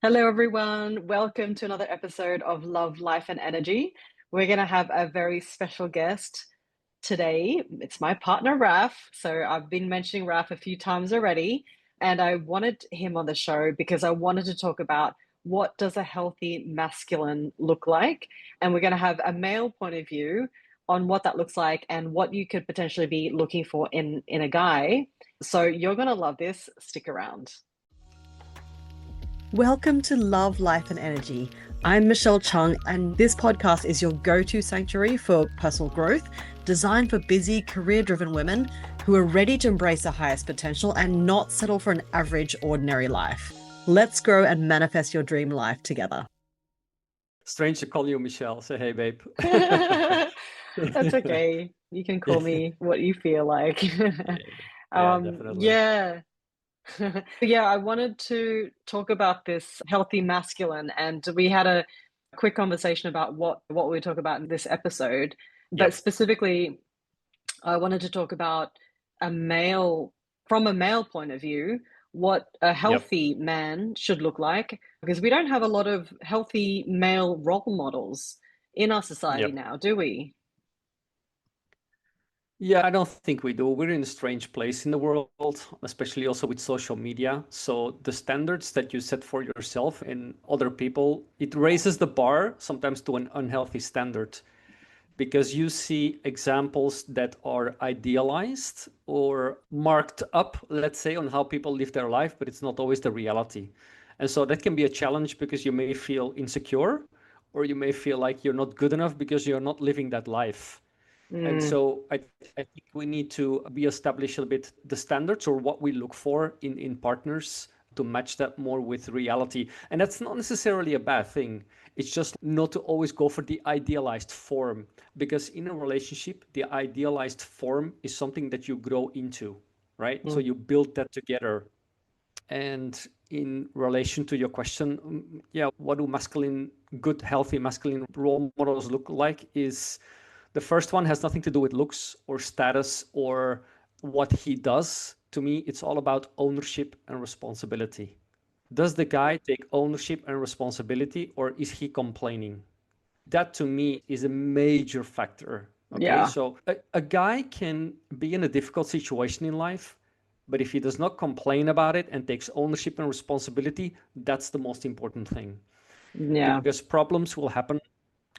Hello, everyone. Welcome to another episode of Love, Life, and Energy. We're going to have a very special guest today. It's my partner, Raf. So I've been mentioning Raf a few times already, and I wanted him on the show because I wanted to talk about what does a healthy masculine look like, and we're going to have a male point of view on what that looks like and what you could potentially be looking for in a guy. So you're going to love this. Stick around. Welcome to Love, Life, and Energy. I'm Michelle Chung, and this podcast is your go-to sanctuary for personal growth, designed for busy, career-driven women who are ready to embrace their highest potential and not settle for an average, ordinary life. Let's grow and manifest your dream life together. Strange to call you Michelle. Say, hey, babe. That's okay. You can call me what you feel like. Yeah, definitely. Yeah. Yeah, I wanted to talk about this healthy masculine, and we had a quick conversation about what we talk about in this episode. But Yep. specifically, I wanted to talk about a male, from a male point of view, what a Yep. healthy man should look like, because we don't have a lot of healthy male role models in our society Yep. now, do we? Yeah, I don't think we do. We're in a strange place in the world, especially also with social media. So the standards that you set for yourself and other people, it raises the bar sometimes to an unhealthy standard because you see examples that are idealized or marked up, let's say, on how people live their life, but it's not always the reality. And so that can be a challenge because you may feel insecure or you may feel like you're not good enough because you're not living that life. And Mm, so I think we need to establish a bit the standards or what we look for in partners to match that more with reality. And that's not necessarily a bad thing. It's just not to always go for the idealized form, because in a relationship, the idealized form is something that you grow into, right? So mm, you build that together. And in relation to your question, yeah, what do good, healthy masculine role models look like is the first one has nothing to do with looks or status or what he does. To me, it's all about ownership and responsibility. Does the guy take ownership and responsibility or is he complaining? That to me is a major factor. Okay, yeah, so a guy can be in a difficult situation in life, but if he does not complain about it and takes ownership and responsibility, that's the most important thing. yeah, Because problems will happen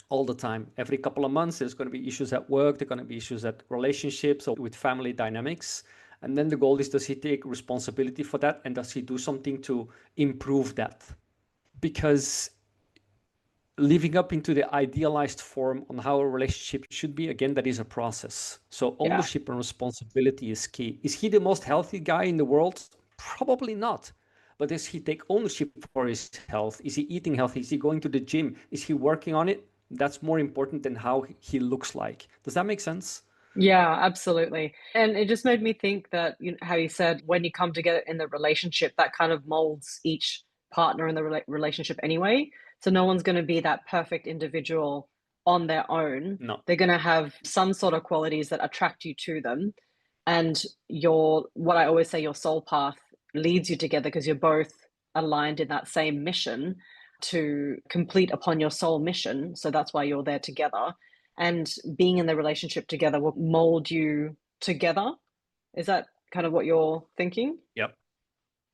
all the time. Every couple of months, there's going to be issues at work, there are going to be issues at relationships or with family dynamics. And then the goal is, does he take responsibility for that? And does he do something to improve that? Because living up into the idealized form on how a relationship should be, again, that is a process. So yeah. ownership and responsibility is key. Is he the most healthy guy in the world? Probably not. But does he take ownership for his health? Is he eating healthy? Is he going to the gym? Is he working on it? That's more important than how he looks like. Does that make sense? Yeah, absolutely. And it just made me think that, how you said when you come together in the relationship, that kind of molds each partner in the relationship anyway. So no one's going to be that perfect individual on their own. No. They're going to have some sort of qualities that attract you to them. And what I always say, your soul path leads you together because you're both aligned in that same mission to complete upon your soul mission. So that's why you're there together, and being in the relationship together will mold you together. Is that kind of what you're thinking? Yep.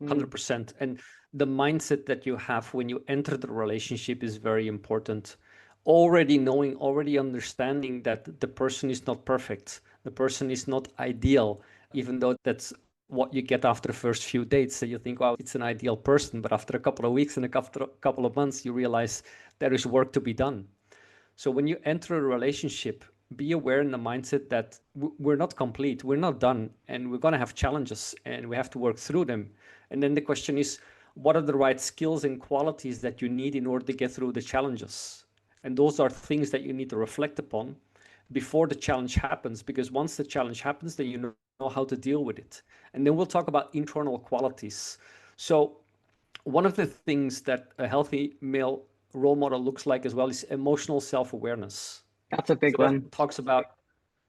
Mm, 100%. And the mindset that you have when you enter the relationship is very important. Already knowing, already understanding that the person is not perfect, the person is not ideal, even though that's what you get after the first few dates. So you think, wow, it's an ideal person. But after a couple of weeks and a couple of months, you realize there is work to be done. So when you enter a relationship, be aware in the mindset that we're not complete, we're not done, and we're going to have challenges and we have to work through them. And then the question is, what are the right skills and qualities that you need in order to get through the challenges? And those are things that you need to reflect upon before the challenge happens, because once the challenge happens, then you know how to deal with it. And then we'll talk about internal qualities. So one of the things that a healthy male role model looks like as well is emotional self-awareness. that's a So big one. that talks about,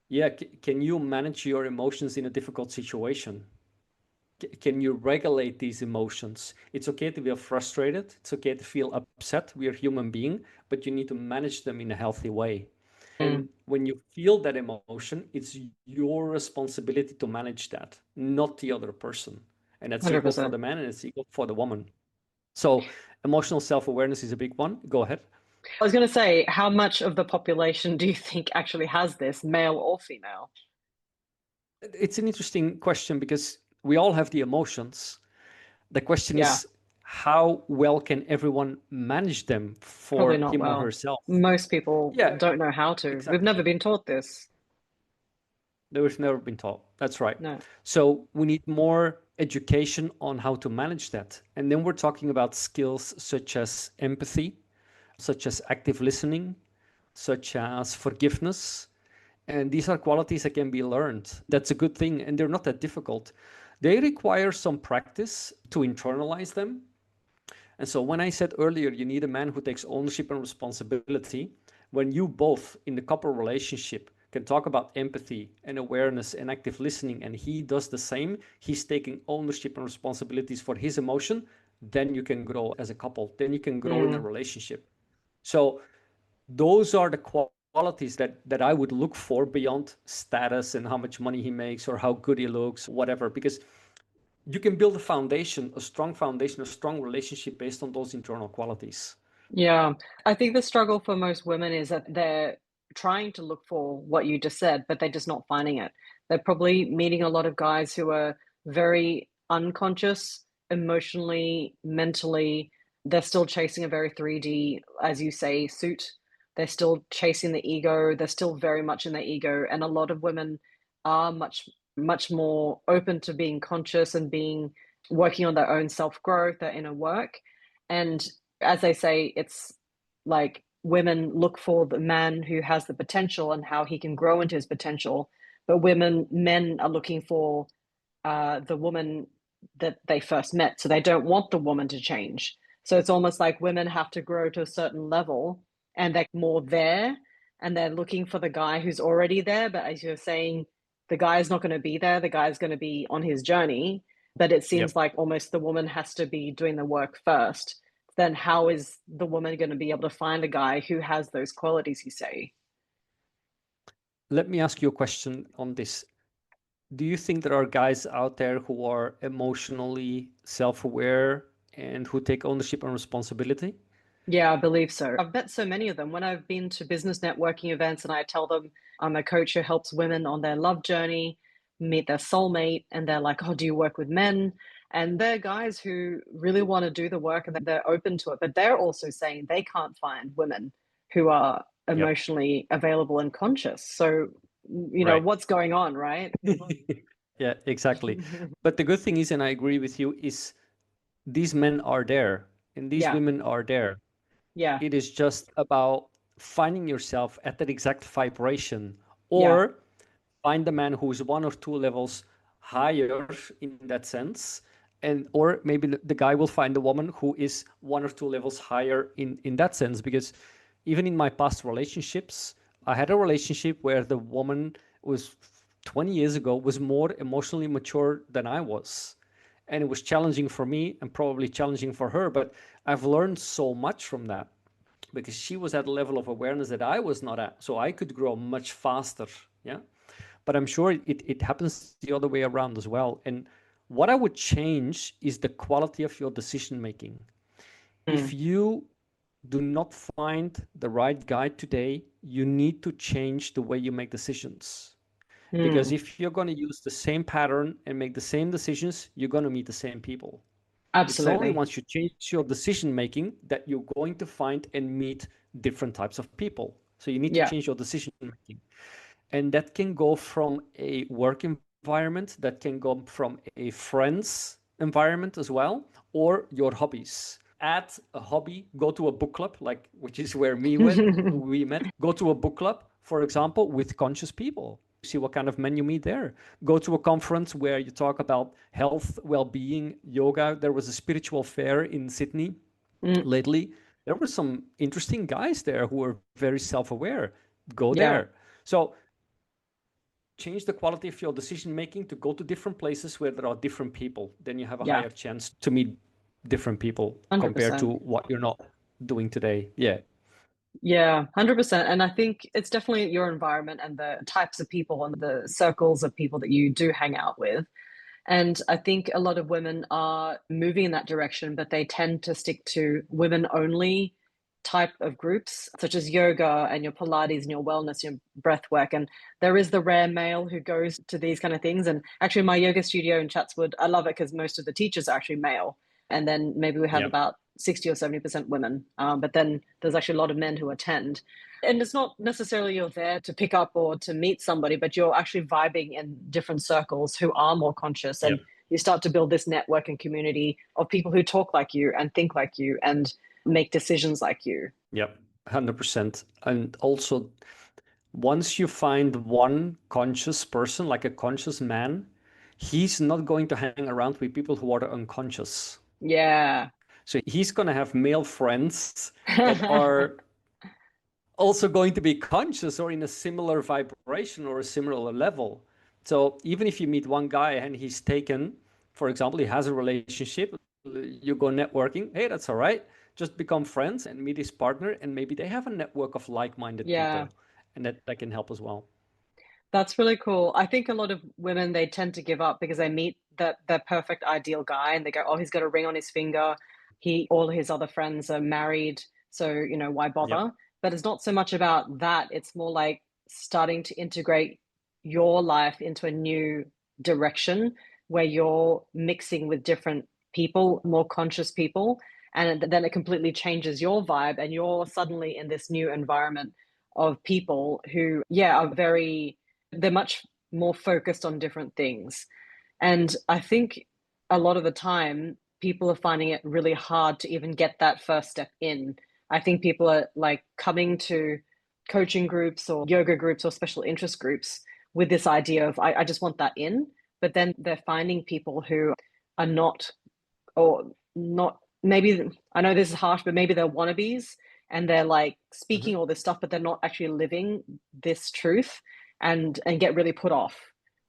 yeah, can you manage your emotions in a difficult situation? Can you regulate these emotions? It's okay to be frustrated. It's okay to feel upset. We are human being, but you need to manage them in a healthy way. And Mm, when you feel that emotion, it's your responsibility to manage that, not the other person. And that's equal for 100%. the man and it's equal for the woman. So emotional self-awareness is a big one. Go ahead. I was going to say, how much of the population do you think actually has this, male or female? It's an interesting question because we all have the emotions. The question Yeah, is, how well can everyone manage them probably for not him or well. herself? Most people Yeah, don't know how to. We've never exactly. been taught this. We've never been taught. That's right. No. So we need more education on how to manage that. And then we're talking about skills such as empathy, such as active listening, such as forgiveness. And these are qualities that can be learned. That's a good thing. And they're not that difficult. They require some practice to internalize them. And so when I said earlier, you need a man who takes ownership and responsibility, when you both in the couple relationship can talk about empathy and awareness and active listening, and he does the same, he's taking ownership and responsibilities for his emotion, then you can grow as a couple, then you can grow in a Mm, relationship. So those are the qualities that I would look for beyond status and how much money he makes or how good he looks, whatever, because you can build a foundation, a strong foundation, a strong relationship based on those internal qualities. yeah. I think the struggle for most women is that they're trying to look for what you just said, but they're just not finding it. They're probably meeting a lot of guys who are very unconscious, emotionally, mentally. They're still chasing a very 3D, as you say, suit. They're still chasing the ego. They're still very much in their ego. And a lot of women are much more open to being conscious and being working on their own self-growth, their inner work. And as they say, it's like women look for the man who has the potential and how he can grow into his potential, but men are looking for the woman that they first met. So they don't want the woman to change. So it's almost like women have to grow to a certain level and they're more there and they're looking for the guy who's already there. But as you're saying, the guy is not going to be there. The guy is going to be on his journey. But it seems Yep. like almost the woman has to be doing the work first. Then how is the woman going to be able to find a guy who has those qualities you say? Let me ask you a question on this. Do you think there are guys out there who are emotionally self-aware and who take ownership and responsibility? Yeah, I believe so. I've met so many of them when I've been to business networking events and I tell them I'm a coach who helps women on their love journey, meet their soulmate, and they're like, "Oh, do you work with men?" And they're guys who really want to do the work and they're open to it, but they're also saying they can't find women who are Yep. emotionally available and conscious. So, Right. what's going on, right? Yeah, exactly. But the good thing is, and I agree with you, is these men are there and these Yeah, women are there. yeah, It is just about finding yourself at that exact vibration, yeah. or find the man who's one or two levels higher in that sense, and or maybe the guy will find a woman who is one or two levels higher in that sense, because even in my past relationships, I had a relationship where the woman was 20 years ago was more emotionally mature than I was, and it was challenging for me and probably challenging for her, but I've learned so much from that because she was at a level of awareness that I was not at. So I could grow much faster. Yeah. But I'm sure it happens the other way around as well. And what I would change is the quality of your decision making. If Mm, you do not find the right guy today, you need to change the way you make decisions. Because mm, if you're going to use the same pattern and make the same decisions, you're going to meet the same people. It's only absolutely. once you change your decision making that you're going to find and meet different types of people. So you need to Yeah, change your decision making. And that can go from a work environment, that can go from a friends environment as well, or your hobbies. Add a hobby, go to a book club, like which is where we met. Go to a book club, for example, with conscious people. See what kind of men you meet there. Go to a conference where you talk about health, well-being, yoga. There was a spiritual fair in Sydney Mm, lately. There were some interesting guys there who were very self-aware. Go yeah. there. So change the quality of your decision making to go to different places where there are different people. Then you have a Yeah, higher chance to meet different people compared to 100%. what you're not doing today. Yeah. Yeah, 100%. And I think it's definitely your environment and the types of people and the circles of people that you do hang out with. And I think a lot of women are moving in that direction, but they tend to stick to women only type of groups, such as yoga and your Pilates and your wellness, your breath work. And there is the rare male who goes to these kind of things. And actually, my yoga studio in Chatswood, I love it because most of the teachers are actually male. And then maybe we have Yeah. about 60 or 70% women. But then there's actually a lot of men who attend. And it's not necessarily you're there to pick up or to meet somebody, but you're actually vibing in different circles who are more conscious. Yeah. And you start to build this network and community of people who talk like you and think like you and make decisions like you. Yeah. 100%. And also, once you find one conscious person, like a conscious man, he's not going to hang around with people who are unconscious. Yeah. So he's going to have male friends that are also going to be conscious or in a similar vibration or a similar level. So even if you meet one guy and he's taken, for example, he has a relationship, you go networking, hey, that's all right. Just become friends and meet his partner, and maybe they have a network of like-minded Yeah. people, and that can help as well. That's really cool. I think a lot of women they tend to give up because they meet that perfect ideal guy and they go, oh, he's got a ring on his finger. All his other friends are married, so why Yep. bother? But it's not so much about that. It's more like starting to integrate your life into a new direction where you're mixing with different people, more conscious people, and then it completely changes your vibe, and you're suddenly in this new environment of people who, yeah, are they're much more focused on different things. And I think a lot of the time, people are finding it really hard to even get that first step in. I think people are like coming to coaching groups or yoga groups or special interest groups with this idea of, I just want that in. But then they're finding people who are not, or not, maybe, I know this is harsh, but maybe they're wannabes and they're like Mhm. speaking all this stuff, but they're not actually living this truth and get really put off.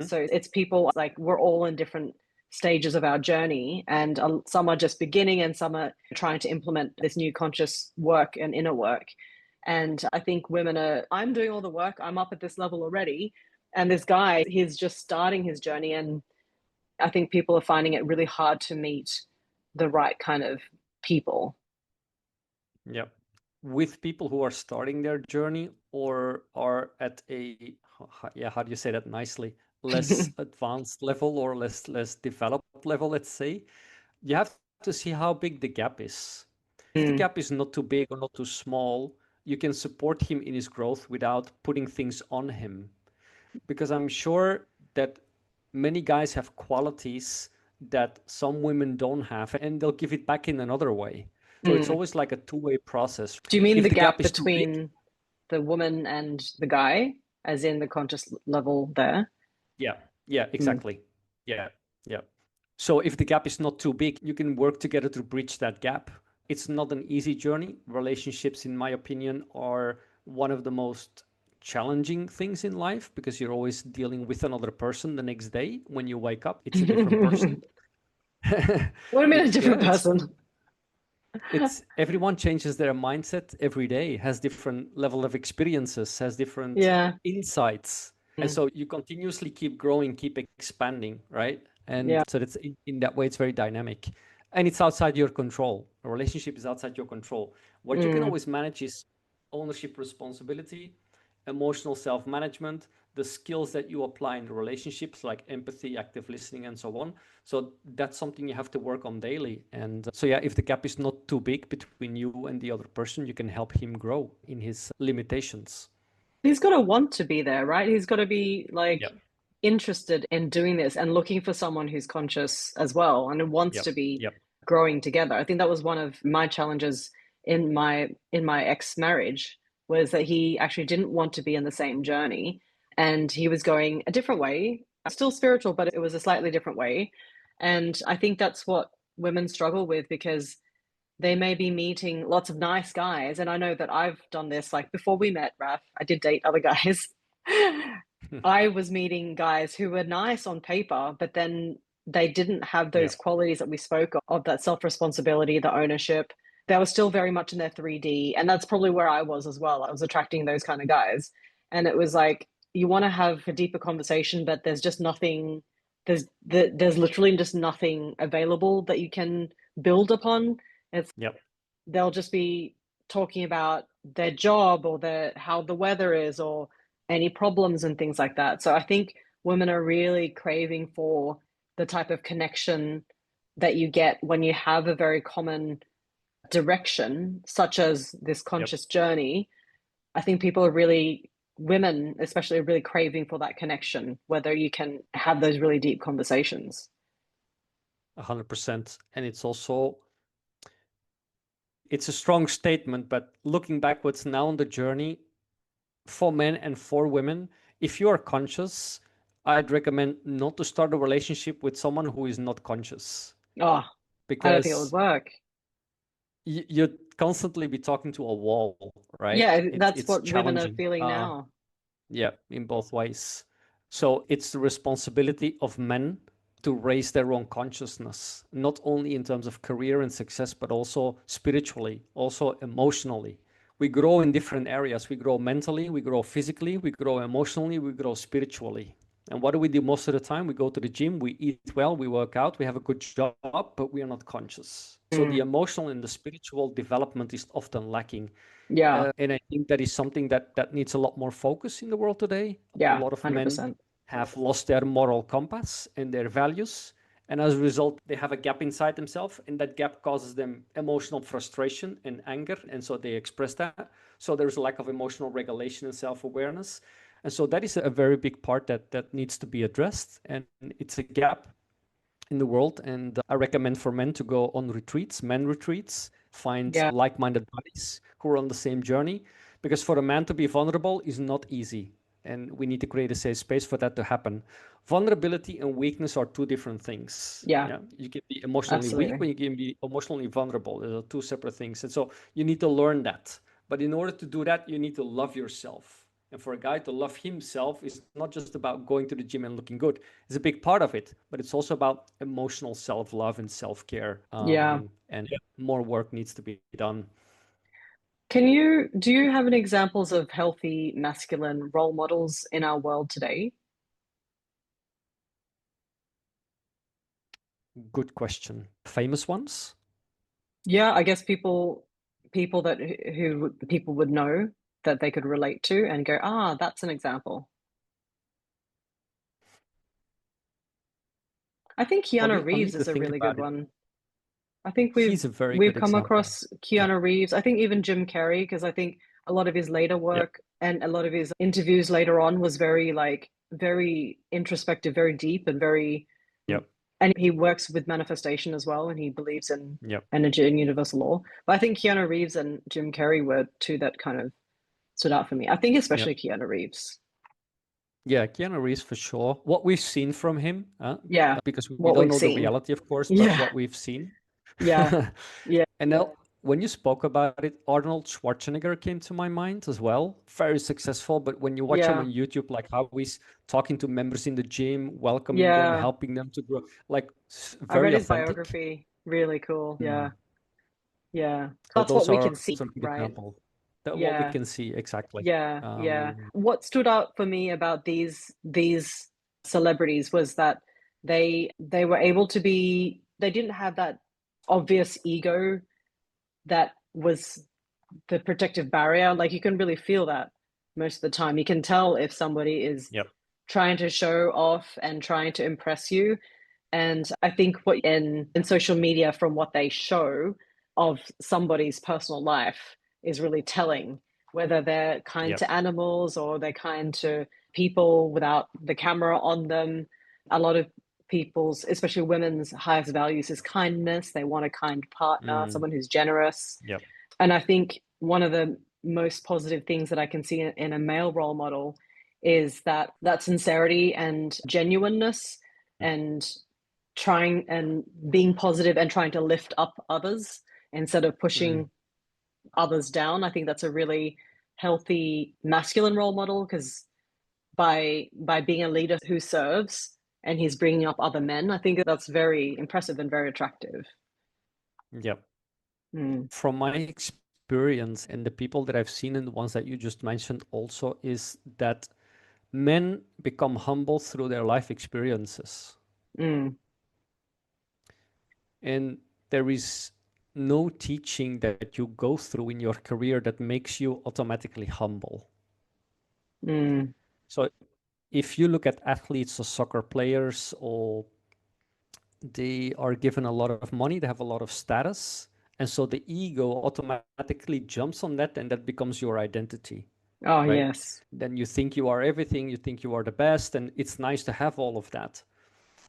So it's people like we're all in different stages of our journey, and some are just beginning, and some are trying to implement this new conscious work and inner work. And I think women are, I'm doing all the work, I'm up at this level already. And this guy, he's just starting his journey. And I think people are finding it really hard to meet the right kind of people. Yeah. With people who are starting their journey or are at a, yeah, how do you say that nicely? Less advanced level or less developed level, let's say. You have to see how big the gap is. If the Mm, gap is not too big or not too small, you can support him in his growth without putting things on him. Because I'm sure that many guys have qualities that some women don't have, and they'll give it back in another way. So it's mm. always like a two-way process. Do you mean If the the gap gap is too big, between the woman and the guy, as in the conscious level there? yeah, yeah, Mm. exactly. Yeah, yeah. So if the gap is not too big, you can work together to bridge that gap. It's not an easy journey. Relationships, in my opinion, are one of the most challenging things in life because you're always dealing with another person the next day. When you wake up, it's a different person. What do you mean a Yeah, different person? it's everyone changes their mindset every day, has different level of experiences, has different Yeah. insights. And Mm. so you continuously keep growing, keep expanding, right? And Yeah. so that's in that way, it's very dynamic. And it's outside your control. A relationship is outside your control. What you can Mm. always manage is ownership, responsibility, emotional self-management, the skills that you apply in the relationships like empathy, active listening, and so on. So that's something you have to work on daily. And so, yeah, if the gap is not too big between you and the other person, you can help him grow in his limitations. He's got to want to be there, right? He's got to be like Yep. interested in doing this and looking for someone who's conscious as well and wants Yep. to be Yep. growing together. I think that was one of my challenges in my ex marriage, was that he actually didn't want to be in the same journey, and he was going a different way, still spiritual, but it was a slightly different way. And I think that's what women struggle with, because they may be meeting lots of nice guys. And I know that I've done this, like before we met, Raf, I did date other guys. I was meeting guys who were nice on paper, but then they didn't have Yeah. those qualities that we spoke of that self responsibility, the ownership. They were still very much in their 3D. And that's probably where I was as well. I was attracting those kind of guys. And it was like, you want to have a deeper conversation, but there's just nothing, there's literally just nothing available that you can build upon. It's Yep. they'll just be talking about their job or how the weather is or any problems and things like that. So I think women are really craving for the type of connection that you get when you have a very common direction, such as this Yep. conscious journey. I think people are really, women especially, are really craving for that connection, whether you can have those really deep conversations. 100%. And it's a strong statement, but looking backwards now on the journey for men and for women, if you are conscious, I'd recommend not to start a relationship with someone who is not conscious, Oh, I don't think it would because work. you'd constantly be talking to a wall, right? Yeah, It's that's it's what women are challenging. feeling now. Yeah, in both ways. So it's the responsibility of men to raise their own consciousness, not only in terms of career and success, but also spiritually, also emotionally. We grow in different areas. We grow mentally, we grow physically, we grow emotionally, we grow spiritually. And what do we do most of the time? We go to the gym, we eat well, we work out, we have a good job, but we are not conscious. So the Mm, emotional and the spiritual development is often lacking. yeah, And I think that is something that needs a lot more focus in the world today. A yeah, lot of men 100%. have lost their moral compass and their values. And as a result, they have a gap inside themselves, and that gap causes them emotional frustration and anger. And so they express that. So there's a lack of emotional regulation and self awareness. And so that is a very big part that needs to be addressed. And it's a gap in the world. And I recommend for men to go on retreats, men retreats, find Yeah, like minded buddies who are on the same journey. Because for a man to be vulnerable is not easy. And we need to create a safe space for that to happen. Vulnerability and weakness are two different things. yeah, Yeah, you can be emotionally weak, absolutely. but you can be emotionally vulnerable. Those are two separate things. And so you need to learn that. But in order to do that, you need to love yourself. And for a guy to love himself is not just about going to the gym and looking good. It's a big part of it, but it's also about emotional self-love and self-care. Yeah. And more work needs to be done. Do you have any examples of healthy masculine role models in our world today? Good question. Famous ones? Yeah, I guess people that who people would know that they could relate to and go, ah, that's an example. I think Keanu I'll Reeves need to is a think really good about it. one. I think He's a very we've good come example. across Yeah. Keanu Reeves. I think even Jim Carrey, because I think a lot of his later Yep. work and a lot of his interviews later on was very very introspective, very deep, and very Yep. and he works with manifestation as well, and he believes in Yep. energy and universal law. But I think Keanu Reeves and Jim Carrey were two that kind of stood out for me. I think Yep. especially Keanu Reeves. Yeah, Keanu Reeves for sure. What we've seen from him, Yeah, because we what don't we've know the seen. reality, of course, but Yeah, what we've seen. yeah, yeah, And now, when you spoke about it, Arnold Schwarzenegger came to my mind as well. Very successful, but when you watch him yeah. on YouTube, like how he's talking to members in the gym, welcoming them, Yeah, helping them to grow, like I read very his authentic. biography. Really cool. Yeah, Mm. yeah. So That's what those we are can see, those are good right? example. That what we Yeah, can see exactly. yeah, yeah. Um, What stood out for me about these celebrities was that they were able to be they didn't have that obvious ego that was the protective barrier. Like you can really feel that most of the time. You can tell if somebody is yep. trying to show off and trying to impress you. And I think what in social media from what they show of somebody's personal life is really telling, whether they're kind Yep. to animals or they're kind to people without the camera on them. A lot of people's, especially women's highest values is kindness. They want a kind partner, Mm, someone who's generous. yep. And I think one of the most positive things that I can see in a male role model is that sincerity and genuineness and trying and being positive and trying to lift up others instead of Mm, pushing others down. I think that's a really healthy masculine role model because by being a leader who serves and he's bringing up other men. I think that's very impressive and very attractive. Yeah. Mm, From my experience and the people that I've seen and the ones that you just mentioned also is that men become humble through their life experiences. mm, And there is no teaching that you go through in your career that makes you automatically humble. mm. So if you look at athletes or soccer players, or they are given a lot of money, they have a lot of status, and so the ego automatically jumps on that, and that becomes your identity, Oh, right? yes. Then you think you are everything, you think you are the best, and it's nice to have all of that.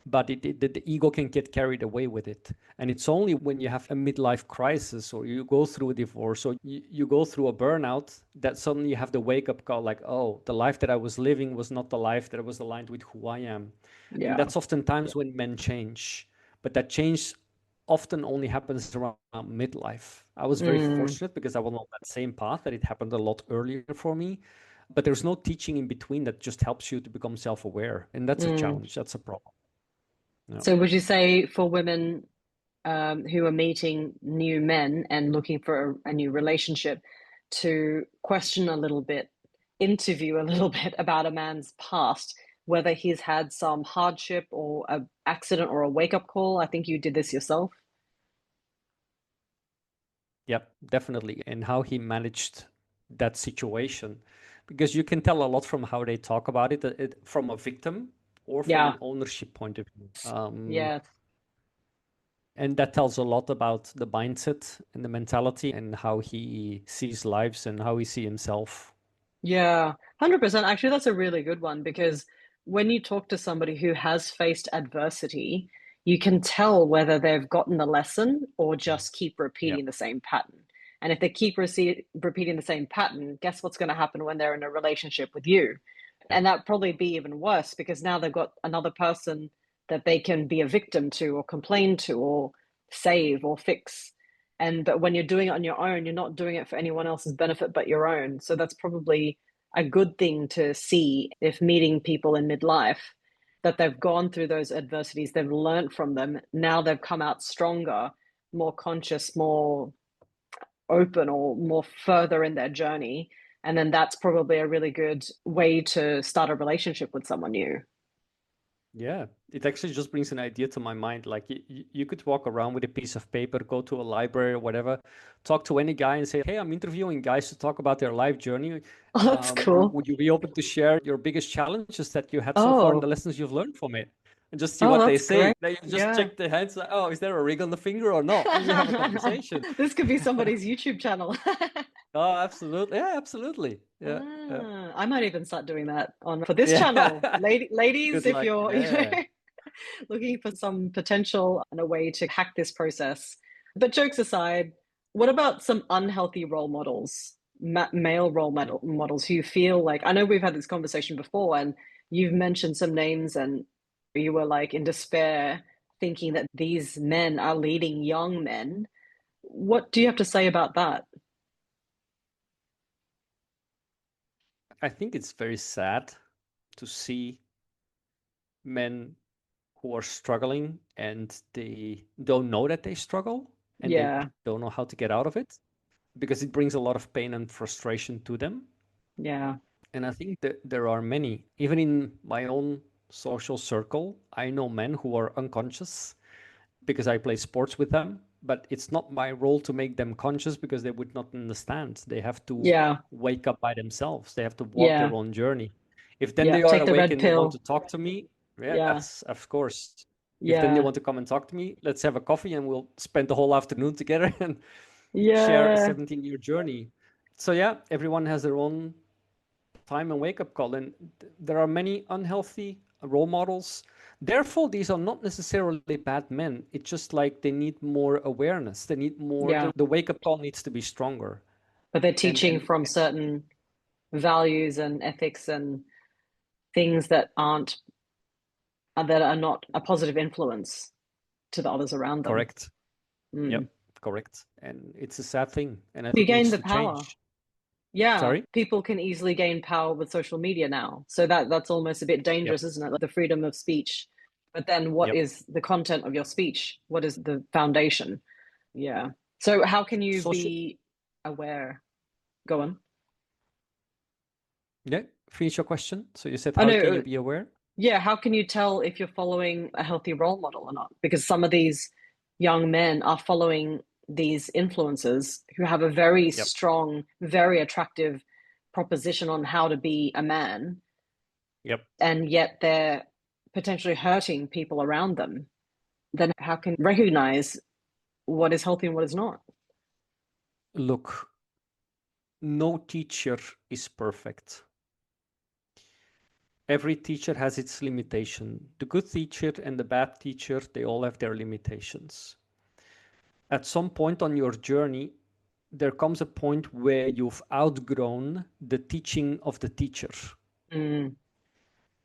But the ego can get carried away with it. And it's only when you have a midlife crisis or you go through a divorce or you go through a burnout that suddenly you have the wake up call like, oh, the life that I was living was not the life that was aligned with who I am. And Yeah. that's oftentimes when men change. But that change often only happens around midlife. I was very Mm, fortunate because I was on that same path, that it happened a lot earlier for me. But there's no teaching in between that just helps you to become self aware. And that's a mm. challenge. That's a problem. Yeah. So would you say for women who are meeting new men and looking for a new relationship to question a little bit, interview a little bit about a man's past, whether he's had some hardship or a accident or a wake-up call? I think you did this yourself. Yep, definitely. And how he managed that situation. Because you can tell a lot from how they talk about it, from a victim or from Yeah. an ownership point of view. Yeah. And that tells a lot about the mindset and the mentality and how he sees lives and how he sees himself. Yeah, 100%. Actually, that's a really good one because when you talk to somebody who has faced adversity, you can tell whether they've gotten the lesson or just keep Yep. repeating the same pattern. And if they keep repeating the same pattern, guess what's going to happen when they're in a relationship with you? Yep. And that probably be even worse because now they've got another person that they can be a victim to or complain to or save or fix. And but when you're doing it on your own, you're not doing it for anyone else's benefit but your own. So that's probably a good thing to see if meeting people in midlife that they've gone through those adversities, they've learned from them. Now they've come out stronger, more conscious, more open, or more further in their journey. And then that's probably a really good way to start a relationship with someone new. Yeah, it actually just brings an idea to my mind. Like you could walk around with a piece of paper, go to a library or whatever, talk to any guy and say, "Hey, I'm interviewing guys to talk about their life journey. Oh, that's cool. Would you be open to share your biggest challenges that you had so far and the Oh, lessons you've learned from it?" And just see oh, what they that's say. great. Then you just Yeah. check the hands. Like, oh, is there a ring on the finger or not? And you have a conversation. This could be somebody's YouTube channel. Oh, absolutely. Yeah, absolutely. Yeah, yeah, I might even start doing that on for this channel. yeah. Ladies, Good if luck. you're, Yeah. looking for some potential and a way to hack this process. But jokes aside, what about some unhealthy role models, male models who feel like, I know we've had this conversation before and you've mentioned some names and you were like in despair thinking that these men are leading young men. What do you have to say about that? I think it's very sad to see men who are struggling and they don't know that they struggle and they Yeah, don't know how to get out of it because it brings a lot of pain and frustration to them. yeah, And I think that there are many, even in my own social circle, I know men who are unconscious because I play sports with them, but it's not my role to make them conscious because they would not understand. They have to yeah, wake up by themselves. They have to walk yeah, their own journey. If then yeah. they are Take the awake red and they want to pill. talk to me, Yeah, yes, of course. If then they yeah, want to come and talk to me, let's have a coffee and we'll spend the whole afternoon together and share a yeah, 17-year journey. So yeah, everyone has their own time and wake up call. And there are many unhealthy role models. Therefore, these are not necessarily bad men. It's just like they need more awareness. They need more, yeah. the wake up call needs to be stronger. But they're And teaching from certain values and ethics and things that aren't that are not a positive influence to the others around them. correct. Mm. Yep, correct. And it's a sad thing. And I You think it gain needs the to power. change. Yeah, Sorry? people can easily gain power with social media now. So that's almost a bit Yep. dangerous, isn't it? Like the freedom of speech. But then what Yep. is the content of your speech? What is the foundation? Yeah. So how can you Social. be aware? Go on. Yeah. Finish your question. So you said, I how can know. you be aware? Yeah, how can you tell if you're following a healthy role model or not? Because some of these young men are following these influencers who have a very Yep. strong, very attractive proposition on how to be a man, Yep. and yet they're potentially hurting people around them. Then how can you recognize what is healthy and what is not? Look, no teacher is perfect. Every teacher has its limitation. The good teacher and the bad teacher, they all have their limitations. At some point on your journey, there comes a point where you've outgrown the teaching of the teacher. Mm,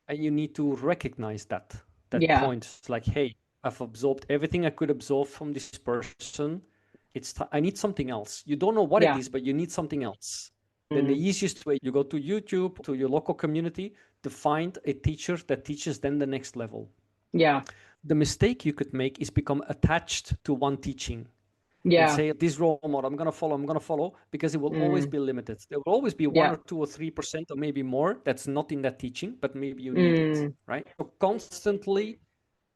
And you need to recognize that yeah, point. It's like, hey, I've absorbed everything I could absorb from this person. I need something else. You don't know what it yeah, is, but you need something else. Then the mm, easiest way, you go to YouTube, to your local community, to find a teacher that teaches them the next level. yeah, The mistake you could make is become attached to one teaching and yeah, say, this role model I'm going to follow, because it will always mm, be limited. There will always be 1 yeah, or 2 or 3% or maybe more that's not in that teaching, but maybe you need it, mm, right? So constantly,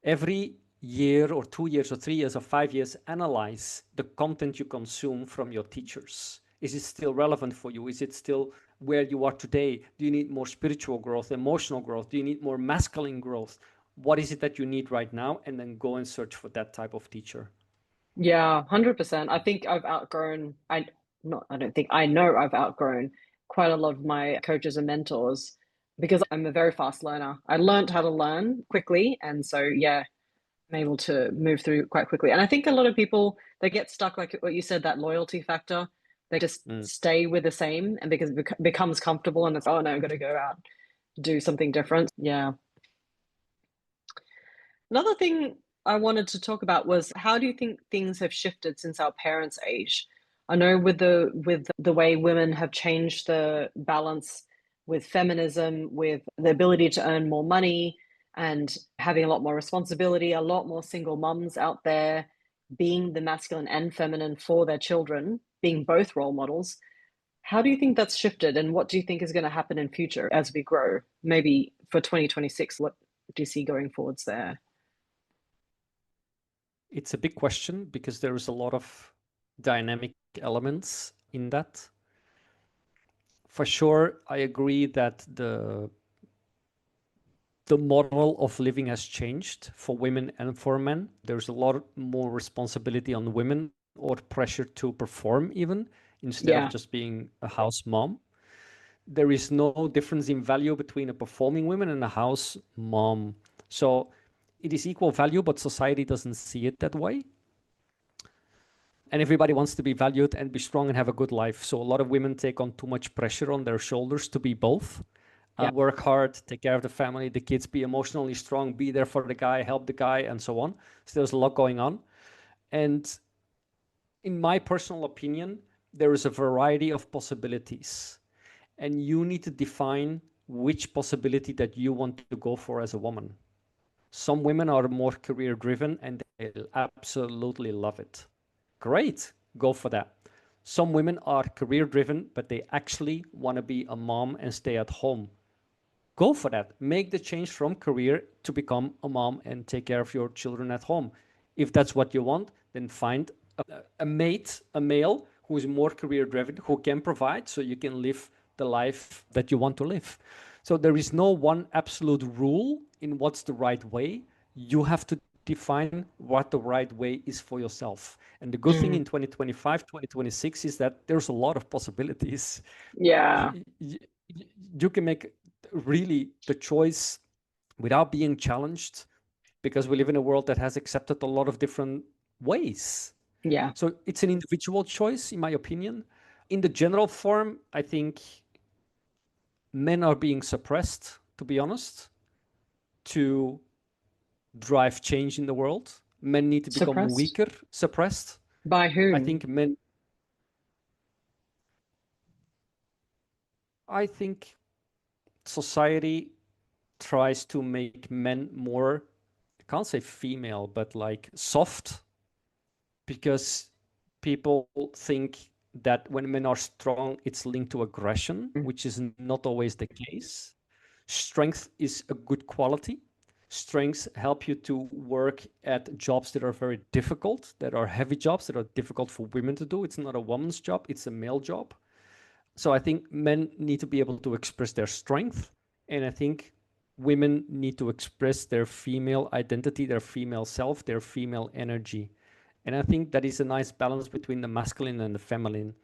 every year or 2 years or 3 years or 5 years, analyze the content you consume from your teachers. Is it still relevant for you? Is it still where you are today? Do you need more spiritual growth, emotional growth? Do you need more masculine growth? What is it that you need right now? And then go and search for that type of teacher. yeah, 100%. I think I've outgrown, I don't think, I know I've outgrown quite a lot of my coaches and mentors because I'm a very fast learner. I learned how to learn quickly. And so, yeah, I'm able to move through quite quickly. And I think a lot of people, they get stuck, like what you said, that loyalty factor. They just Mm. stay with the same, and because it becomes comfortable and it's, oh no, I've got to go out, do something different. Yeah. Another thing I wanted to talk about was, how do you think things have shifted since our parents' age? I know with the way women have changed the balance with feminism, with the ability to earn more money and having a lot more responsibility, a lot more single mums out there being the masculine and feminine for their children, being both role models. How do you think that's shifted, and what do you think is going to happen in future as we grow? Maybe for 2026, what do you see going forwards there? It's a big question because there is a lot of dynamic elements in that. For sure, I agree that the model of living has changed for women and for men. There's a lot more responsibility on women, or pressure to perform even, instead of Yeah. just being a house mom. There is no difference in value between a performing woman and a house mom. So it is equal value, but society doesn't see it that way. And everybody wants to be valued and be strong and have a good life. So a lot of women take on too much pressure on their shoulders to be both. Yeah. Work hard, take care of the family, the kids, be emotionally strong, be there for the guy, help the guy, and so on. So there's a lot going on. And in my personal opinion, there is a variety of possibilities. And you need to define which possibility that you want to go for as a woman. Some women are more career driven and they'll absolutely love it. Great, go for that. Some women are career driven, but they actually want to be a mom and stay at home. Go for that. Make the change from career to become a mom and take care of your children at home. If that's what you want, then find a mate, a male who is more career driven, who can provide so you can live the life that you want to live. So there is no one absolute rule in what's the right way. You have to define what the right way is for yourself. And the good thing Mm. in 2025, 2026 is that there's a lot of possibilities. Yeah. You can make really the choice without being challenged, because we live in a world that has accepted a lot of different ways. Yeah. So it's an individual choice, in my opinion. In the general form, I think men are being suppressed, to be honest, to drive change in the world. Men need to become Suppressed? weaker, suppressed. By I whom? think men, I think society tries to make men more, I can't say female, but like soft, because people think that when men are strong, it's linked to aggression, which is not always the case. Strength is a good quality. Strengths help you to work at jobs that are very difficult, that are heavy jobs, that are difficult for women to do. It's not a woman's job, it's a male job. So I think men need to be able to express their strength. And I think women need to express their female identity, their female self, their female energy. And I think that is a nice balance between the masculine and the feminine.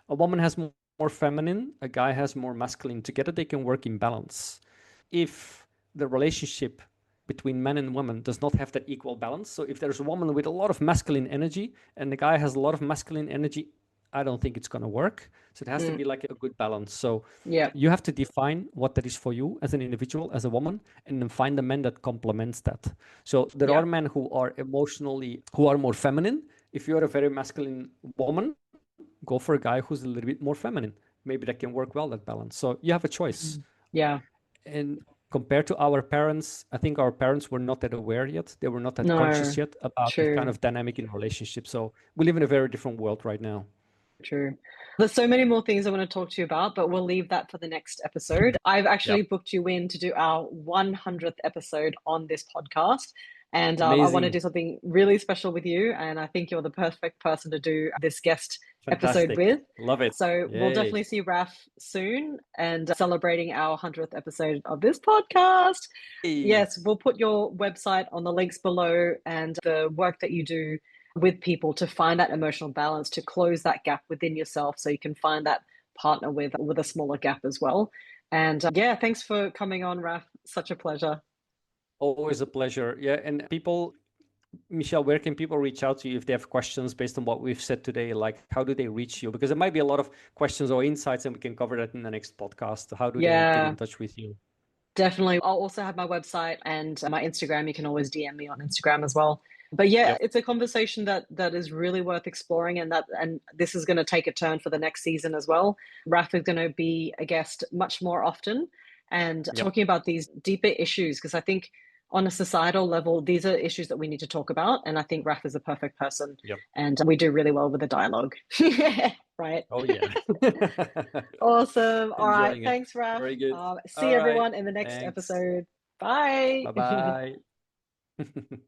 A woman has more feminine, a guy has more masculine. Together they can work in balance. If the relationship between men and women does not have that equal balance, so if there's a woman with a lot of masculine energy and the guy has a lot of masculine energy, I don't think it's going to work. So it has to be like a good balance. So Yeah. you have to define what that is for you as an individual, as a woman, and then find the man that complements that. So there Yeah. are men who are emotionally, who are more feminine. If you're a very masculine woman, go for a guy who's a little bit more feminine. Maybe that can work well, that balance. So you have a choice. Yeah. And compared to our parents, I think our parents were not that aware yet. They were not that No. conscious yet about this kind True. of dynamic in relationships. So we live in a very different world right now. True. There's so many more things I want to talk to you about, but we'll leave that for the next episode. I've actually Yep. booked you in to do our 100th episode on this podcast. And I want to Amazing. do something really special with you. And I think you're the perfect person to do this guest episode Fantastic. with. Love it. So we'll Yay. definitely see Raf soon and celebrating our 100th episode of this podcast. Hey. Yes, we'll put your website on the links below and the work that you do with people to find that emotional balance, to close that gap within yourself so you can find that partner with a smaller gap as well. And yeah, thanks for coming on, Raf. Such a pleasure. Always a pleasure. Yeah. And people, Michelle, where can people reach out to you if they have questions based on what we've said today? Like, how do they reach you? Because there might be a lot of questions or insights, and we can cover that in the next podcast. How do they get in Yeah, touch with you? definitely. I'll also have my website and my Instagram. You can always DM me on Instagram as well. But yeah, Yep. it's a conversation that is really worth exploring, and this is going to take a turn for the next season as well. Raf is going to be a guest much more often and Yep. talking about these deeper issues, because I think on a societal level, these are issues that we need to talk about. And I think Raf is the perfect person, Yep. and we do really well with the dialogue. Right. Oh, yeah. Awesome. All right. Enjoying it. Thanks, Raf. Very good. See All right. everyone in the next Thanks. episode. Bye. Bye bye.